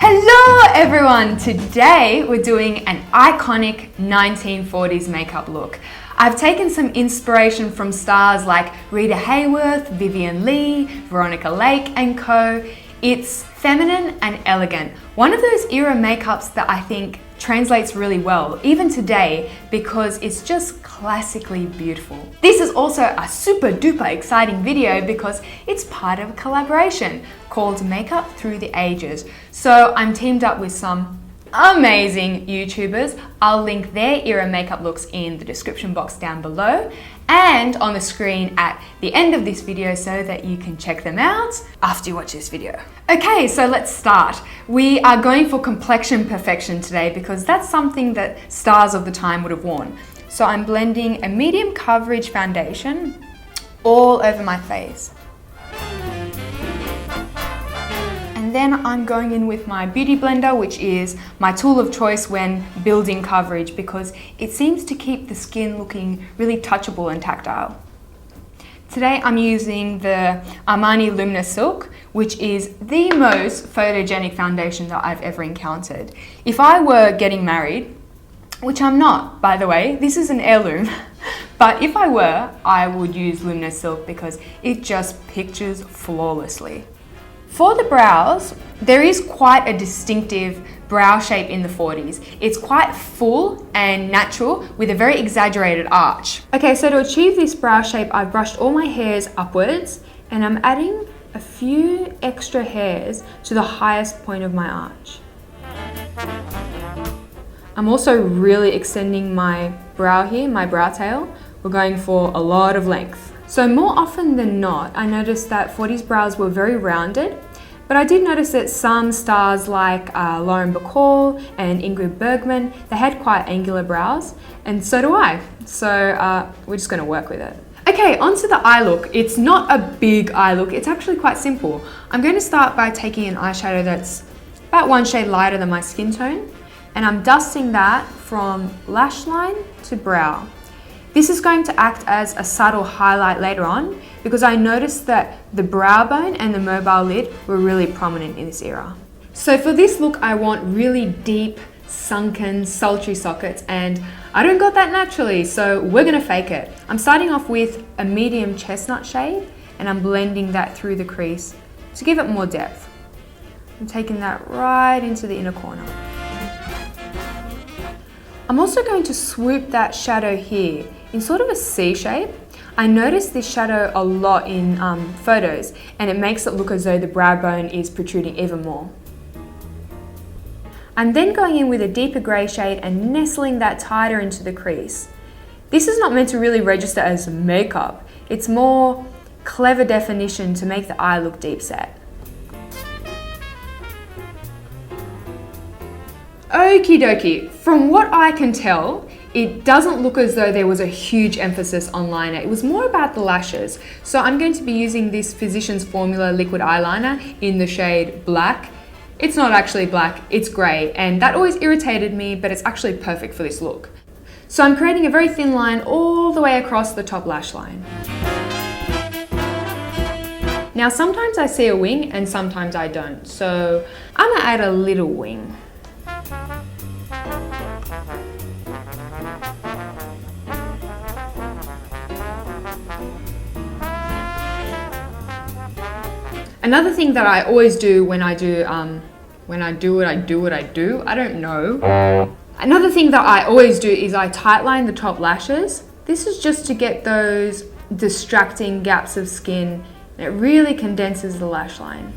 Hello everyone! Today we're doing an iconic 1940s makeup look. I've taken some inspiration from stars like Rita Hayworth, Vivian Leigh, Veronica Lake and co. It's feminine and elegant. One of those era makeups that I think translates really well, even today, because it's just classically beautiful. This is also a super duper exciting video because it's part of a collaboration called Makeup Through the Ages. So I'm teamed up with some amazing YouTubers. I'll link their era makeup looks in the description box down below and on the screen at the end of this video so that you can check them out after you watch this video. Okay, so let's start. We are going for complexion perfection today because that's something that stars of the time would have worn. So I'm blending a medium coverage foundation all over my face. And then I'm going in with my beauty blender, which is my tool of choice when building coverage because it seems to keep the skin looking really touchable and tactile. Today I'm using the Armani Luminous Silk, which is the most photogenic foundation that I've ever encountered. If I were getting married, which I'm not, by the way, this is an heirloom, but if I were, I would use Luminous Silk because it just pictures flawlessly. For the brows, there is quite a distinctive brow shape in the 40s. It's quite full and natural with a very exaggerated arch. Okay, so to achieve this brow shape, I've brushed all my hairs upwards and I'm adding a few extra hairs to the highest point of my arch. I'm also really extending my brow here, my brow tail. We're going for a lot of length. So more often than not, I noticed that 40s brows were very rounded, but I did notice that some stars like Lauren Bacall and Ingrid Bergman, they had quite angular brows, and so do I. So we're just gonna work with it. Okay, onto the eye look. It's not a big eye look, it's actually quite simple. I'm going to start by taking an eyeshadow that's about one shade lighter than my skin tone, and I'm dusting that from lash line to brow. This is going to act as a subtle highlight later on because I noticed that the brow bone and the mobile lid were really prominent in this era. So for this look, I want really deep, sunken, sultry sockets, and I don't got that naturally, so we're gonna fake it. I'm starting off with a medium chestnut shade and I'm blending that through the crease to give it more depth. I'm taking that right into the inner corner. I'm also going to swoop that shadow here in sort of a C shape. I noticed this shadow a lot in photos and it makes it look as though the brow bone is protruding even more. I'm then going in with a deeper grey shade and nestling that tighter into the crease. This is not meant to really register as makeup. It's more clever definition to make the eye look deep set. Okie dokie, from what I can tell, it doesn't look as though there was a huge emphasis on liner. It was more about the lashes. So I'm going to be using this Physicians Formula liquid eyeliner in the shade Black. It's not actually black, it's grey, and that always irritated me, but it's actually perfect for this look. So I'm creating a very thin line all the way across the top lash line. Now sometimes I see a wing and sometimes I don't, so I'm gonna add a little wing. Another thing that I always do when I do I don't know. Another thing that I always do is I tightline the top lashes. This is just to get those distracting gaps of skin, and it really condenses the lash line.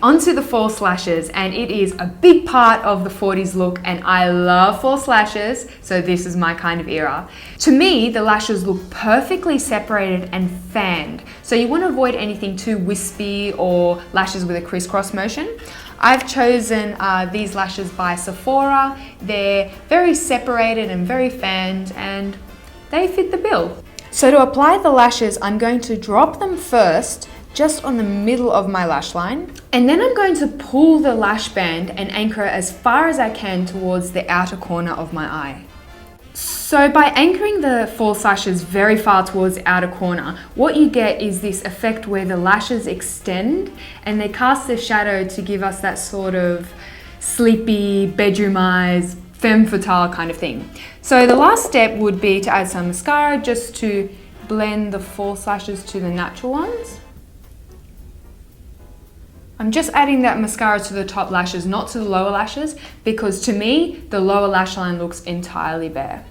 Onto the false lashes, and it is a big part of the 40s look, and I love false lashes, so this is my kind of era. To me, the lashes look perfectly separated and fanned, so you want to avoid anything too wispy or lashes with a crisscross motion. I've chosen these lashes by Sephora. They're very separated and very fanned, and they fit the bill. So to apply the lashes, I'm going to drop them first just on the middle of my lash line, and then I'm going to pull the lash band and anchor it as far as I can towards the outer corner of my eye. So by anchoring the false lashes very far towards the outer corner, what you get is this effect where the lashes extend and they cast the shadow to give us that sort of sleepy, bedroom eyes, femme fatale kind of thing. So the last step would be to add some mascara just to blend the false lashes to the natural ones. I'm just adding that mascara to the top lashes, not to the lower lashes, because to me, the lower lash line looks entirely bare.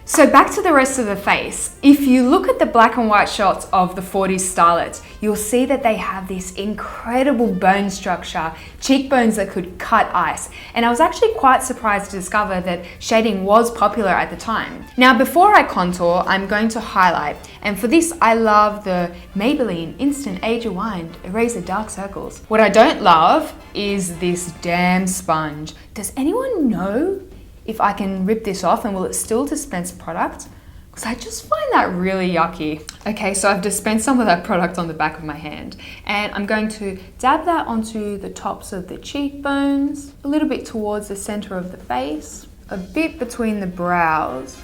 So back to the rest of the face. If you look at the black and white shots of the 40s starlets, you'll see that they have this incredible bone structure, cheekbones that could cut ice. And I was actually quite surprised to discover that shading was popular at the time. Now, before I contour, I'm going to highlight. And for this, I love the Maybelline Instant Age Rewind Eraser Dark Circles. What I don't love is this damn sponge. Does anyone know if I can rip this off and will it still dispense product? Because I just find that really yucky. Okay, so I've dispensed some of that product on the back of my hand and I'm going to dab that onto the tops of the cheekbones, a little bit towards the center of the face, a bit between the brows,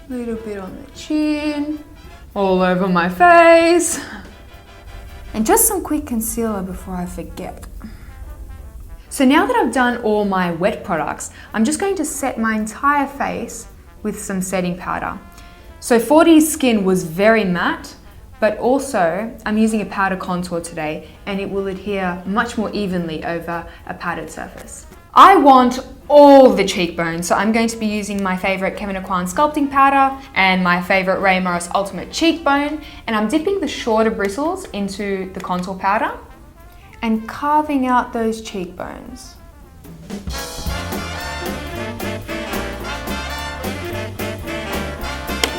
a little bit on the chin, all over my face, and just some quick concealer before I forget. So now that I've done all my wet products, I'm just going to set my entire face with some setting powder. So 40's skin was very matte, but also I'm using a powder contour today and it will adhere much more evenly over a powdered surface. I want all the cheekbones, so I'm going to be using my favorite Kevyn Aucoin sculpting powder and my favorite Ray Morris Ultimate Cheekbone, and I'm dipping the shorter bristles into the contour powder and carving out those cheekbones.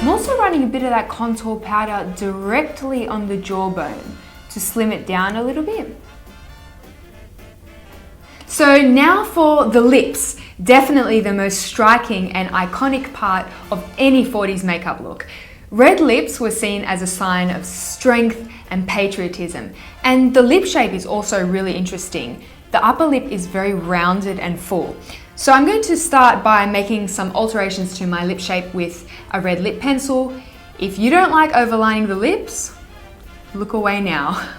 I'm also running a bit of that contour powder directly on the jawbone to slim it down a little bit. So now for the lips, definitely the most striking and iconic part of any 40s makeup look. Red lips were seen as a sign of strength and patriotism, and the lip shape is also really interesting. The upper lip is very rounded and full. So I'm going to start by making some alterations to my lip shape with a red lip pencil. If you don't like overlining the lips, look away now.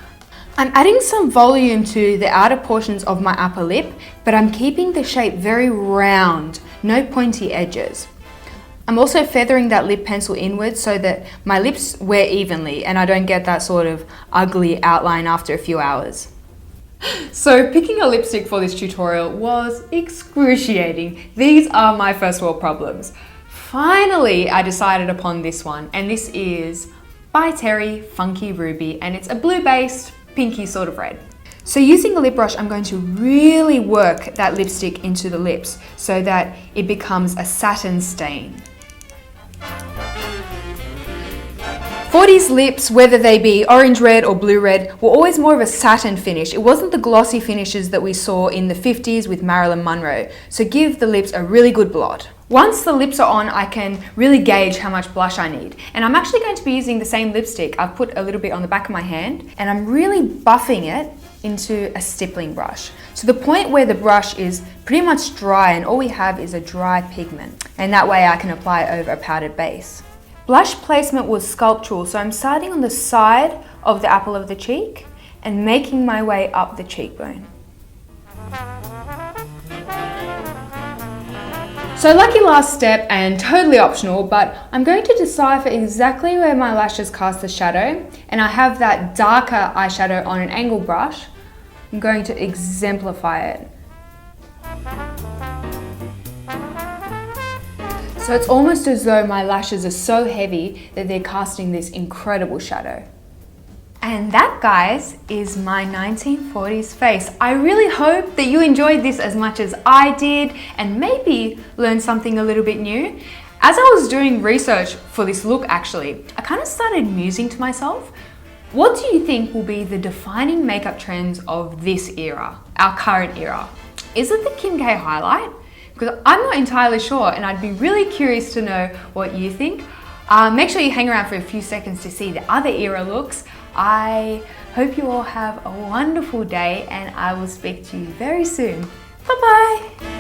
I'm adding some volume to the outer portions of my upper lip, but I'm keeping the shape very round, no pointy edges. I'm also feathering that lip pencil inwards so that my lips wear evenly and I don't get that sort of ugly outline after a few hours. So picking a lipstick for this tutorial was excruciating. These are my first world problems. Finally, I decided upon this one, and this is by Terry Funky Ruby, and it's a blue-based, pinky sort of red. So using a lip brush, I'm going to really work that lipstick into the lips so that it becomes a satin stain. 40's lips, whether they be orange red or blue red, were always more of a satin finish. It wasn't the glossy finishes that we saw in the 50s with Marilyn Monroe. So give the lips a really good blot. Once the lips are on, I can really gauge how much blush I need. And I'm actually going to be using the same lipstick. I've put a little bit on the back of my hand and I'm really buffing it into a stippling brush, to the point where the brush is pretty much dry and all we have is a dry pigment. And that way I can apply it over a powdered base. Blush placement was sculptural, so I'm starting on the side of the apple of the cheek and making my way up the cheekbone. So lucky last step and totally optional, but I'm going to decipher exactly where my lashes cast the shadow, and I have that darker eyeshadow on an angled brush. I'm going to exemplify it. So it's almost as though my lashes are so heavy that they're casting this incredible shadow. And that, guys, is my 1940s face. I really hope that you enjoyed this as much as I did and maybe learned something a little bit new. As I was doing research for this look, actually, I kind of started musing to myself, what do you think will be the defining makeup trends of this era, our current era? Is it the Kim K highlight? Because I'm not entirely sure and I'd be really curious to know what you think. Make sure you hang around for a few seconds to see the other era looks. I hope you all have a wonderful day and I will speak to you very soon. Bye-bye.